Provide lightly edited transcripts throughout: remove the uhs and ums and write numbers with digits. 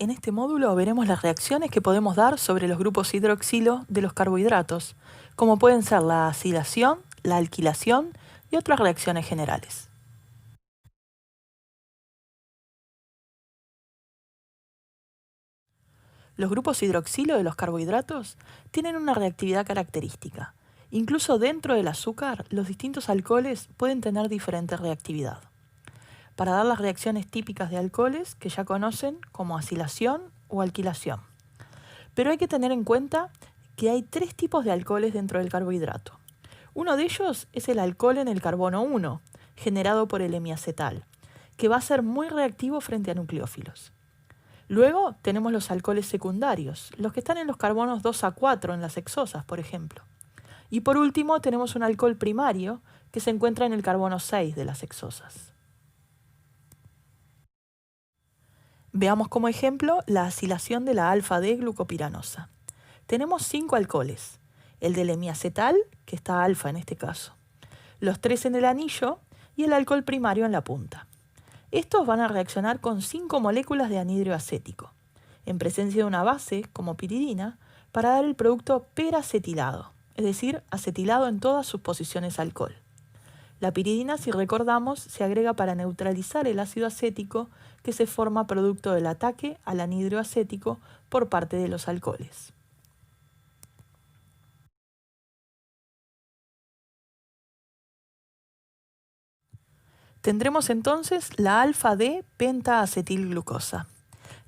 En este módulo veremos las reacciones que podemos dar sobre los grupos hidroxilo de los carbohidratos, como pueden ser la acilación, la alquilación y otras reacciones generales. Los grupos hidroxilo de los carbohidratos tienen una reactividad característica. Incluso dentro del azúcar, los distintos alcoholes pueden tener diferente reactividad. Para dar las reacciones típicas de alcoholes que ya conocen como acilación o alquilación. Pero hay que tener en cuenta que hay tres tipos de alcoholes dentro del carbohidrato. Uno de ellos es el alcohol en el carbono 1, generado por el hemiacetal, que va a ser muy reactivo frente a nucleófilos. Luego tenemos los alcoholes secundarios, los que están en los carbonos 2 a 4 en las hexosas, por ejemplo. Y por último tenemos un alcohol primario que se encuentra en el carbono 6 de las hexosas. Veamos como ejemplo la acilación de la alfa-D-glucopiranosa. Tenemos 5 alcoholes, el del hemiacetal, que está alfa en este caso, los 3 en el anillo y el alcohol primario en la punta. Estos van a reaccionar con 5 moléculas de anhidro acético, en presencia de una base, como piridina, para dar el producto peracetilado, es decir, acetilado en todas sus posiciones alcohol. La piridina, si recordamos, se agrega para neutralizar el ácido acético que se forma producto del ataque al anhidro acético por parte de los alcoholes. Tendremos entonces la alfa-D pentaacetilglucosa,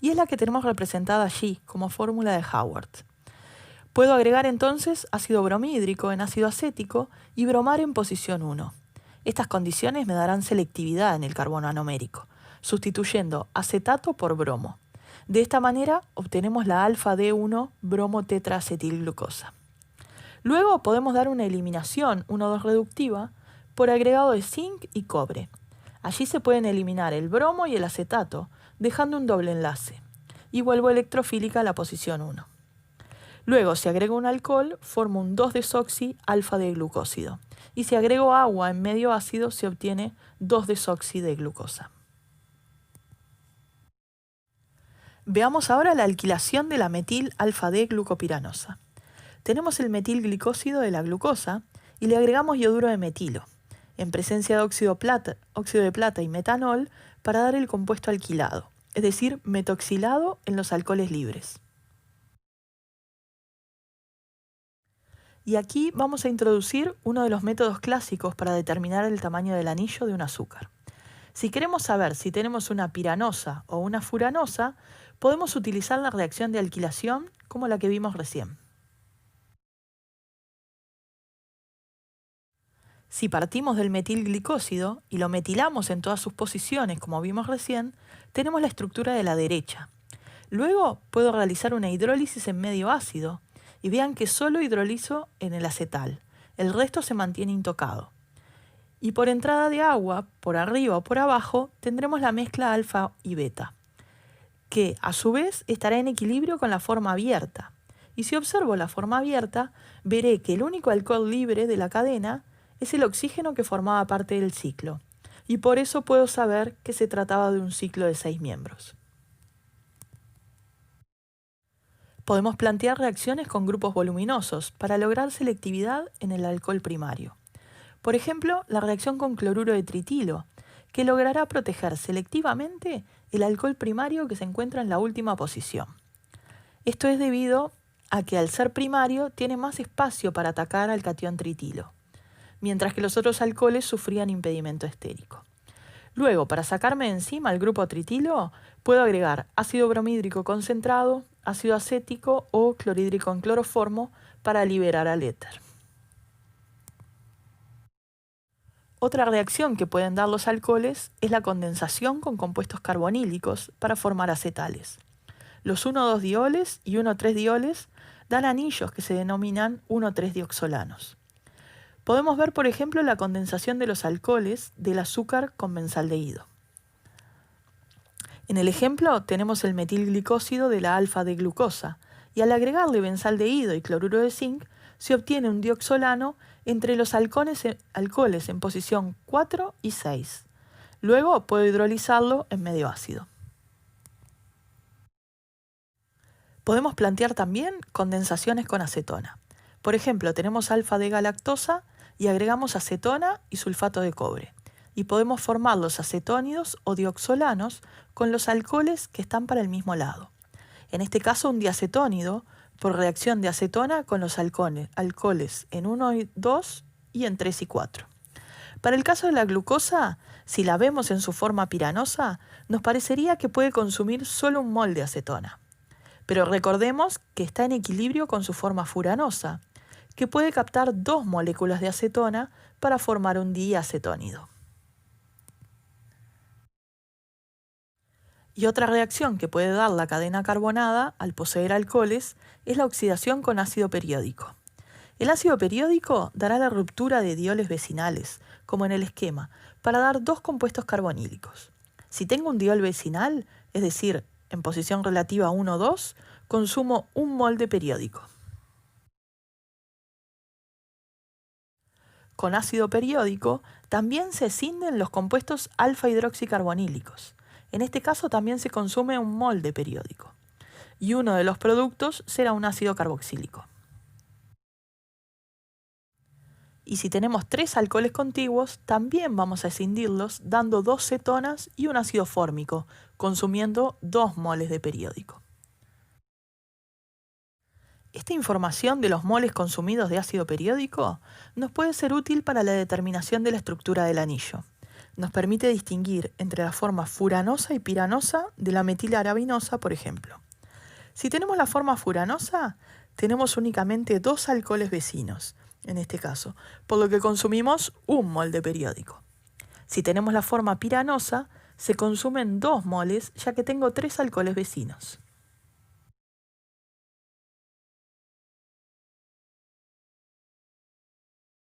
y es la que tenemos representada allí como fórmula de Howard. Puedo agregar entonces ácido bromhídrico en ácido acético y bromar en posición 1. Estas condiciones me darán selectividad en el carbono anomérico, sustituyendo acetato por bromo. De esta manera obtenemos la alfa-D1 bromotetraacetilglucosa. Luego podemos dar una eliminación 1,2 reductiva por agregado de zinc y cobre. Allí se pueden eliminar el bromo y el acetato, dejando un doble enlace. Y vuelvo electrofílica a la posición 1. Luego, si agrego un alcohol, formo un 2-desoxi alfa-D-glucósido. Y si agrego agua en medio ácido, se obtiene 2-desoxi de glucosa. Veamos ahora la alquilación de la metil alfa-D-glucopiranosa. Tenemos el metilglicósido de la glucosa y le agregamos yoduro de metilo, en presencia de óxido de plata y metanol, para dar el compuesto alquilado, es decir, metoxilado en los alcoholes libres. Y aquí vamos a introducir uno de los métodos clásicos para determinar el tamaño del anillo de un azúcar. Si queremos saber si tenemos una piranosa o una furanosa, podemos utilizar la reacción de alquilación como la que vimos recién. Si partimos del metilglicósido y lo metilamos en todas sus posiciones, como vimos recién, tenemos la estructura de la derecha. Luego puedo realizar una hidrólisis en medio ácido y vean que solo hidrolizo en el acetal. El resto se mantiene intocado. Y por entrada de agua, por arriba o por abajo, tendremos la mezcla alfa y beta, que a su vez estará en equilibrio con la forma abierta. Y si observo la forma abierta, veré que el único alcohol libre de la cadena es el oxígeno que formaba parte del ciclo, y por eso puedo saber que se trataba de un ciclo de 6 miembros. Podemos plantear reacciones con grupos voluminosos para lograr selectividad en el alcohol primario. Por ejemplo, la reacción con cloruro de tritilo, que logrará proteger selectivamente el alcohol primario que se encuentra en la última posición. Esto es debido a que al ser primario tiene más espacio para atacar al catión tritilo, mientras que los otros alcoholes sufrían impedimento estérico. Luego, para sacarme de encima el grupo tritilo, puedo agregar ácido bromhídrico concentrado, ácido acético o clorhídrico en cloroformo para liberar al éter. Otra reacción que pueden dar los alcoholes es la condensación con compuestos carbonílicos para formar acetales. Los 1,2-dioles y 1,3-dioles dan anillos que se denominan 1,3-dioxolanos. Podemos ver, por ejemplo, la condensación de los alcoholes del azúcar con benzaldehído. En el ejemplo tenemos el metilglicósido de la alfa-D-glucosa, y al agregarle benzaldehído y cloruro de zinc, se obtiene un dioxolano entre los alcoholes en posición 4 y 6. Luego puedo hidrolizarlo en medio ácido. Podemos plantear también condensaciones con acetona. Por ejemplo, tenemos alfa-D-galactosa y agregamos acetona y sulfato de cobre. Y podemos formar los acetónidos o dioxolanos con los alcoholes que están para el mismo lado. En este caso, un diacetónido por reacción de acetona con los alcoholes en 1 y 2 y en 3 y 4. Para el caso de la glucosa, si la vemos en su forma piranosa, nos parecería que puede consumir solo un mol de acetona. Pero recordemos que está en equilibrio con su forma furanosa, que puede captar 2 moléculas de acetona para formar un diacetónido. Y otra reacción que puede dar la cadena carbonada al poseer alcoholes es la oxidación con ácido periódico. El ácido periódico dará la ruptura de dioles vecinales, como en el esquema, para dar 2 compuestos carbonílicos. Si tengo un diol vecinal, es decir, en posición relativa 1 o 2, consumo un mol de periódico. Con ácido periódico también se escinden los compuestos alfa-hidroxicarbonílicos. En este caso también se consume un mol de periódico. Y uno de los productos será un ácido carboxílico. Y si tenemos 3 alcoholes contiguos, también vamos a escindirlos dando 2 cetonas y un ácido fórmico, consumiendo 2 moles de periódico. Esta información de los moles consumidos de ácido periódico nos puede ser útil para la determinación de la estructura del anillo. Nos permite distinguir entre la forma furanosa y piranosa de la metilarabinosa, por ejemplo. Si tenemos la forma furanosa, tenemos únicamente 2 alcoholes vecinos, en este caso, por lo que consumimos un mol de periódico. Si tenemos la forma piranosa, se consumen 2 moles, ya que tengo 3 alcoholes vecinos.